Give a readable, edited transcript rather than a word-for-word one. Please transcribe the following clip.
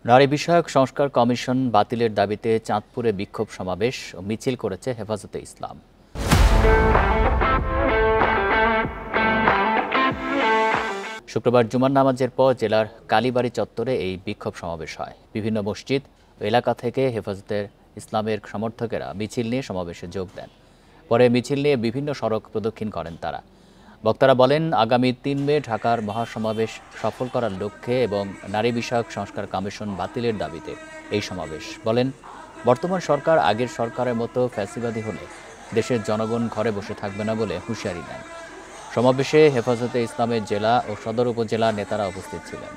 নারী বিষয়ক সংস্কার কমিশন বাতিলের দাবিতে চাঁদপুরে বিক্ষোভ সমাবেশ ও মিছিল করেছে হেফাজতে ইসলাম। শুক্রবার জুমার নামাজের পর জেলার কালীবাড়ি চত্বরে এই বিক্ষোভ সমাবেশ হয়। বিভিন্ন মসজিদ ও এলাকা থেকে হেফাজতের ইসলামের সমর্থকেরা মিছিল নিয়ে সমাবেশে যোগ দেন। পরে মিছিল নিয়ে বিভিন্ন সড়ক প্রদক্ষিণ করেন তারা। বক্তারা বলেন, আগামী ৩ মে ঢাকার মহাসমাবেশ সফল করার লক্ষ্যে এবং নারী বিষয়ক সংস্কার কমিশন বাতিলের দাবিতে এই সমাবেশ। বলেন, বর্তমান সরকার আগের সরকারের মতো ফ্যাসিবাদী হলে দেশের জনগণ ঘরে বসে থাকবে না বলে হুঁশিয়ারি দেন। সমাবেশে হেফাজতে ইসলামের জেলা ও সদর উপজেলা নেতারা উপস্থিত ছিলেন।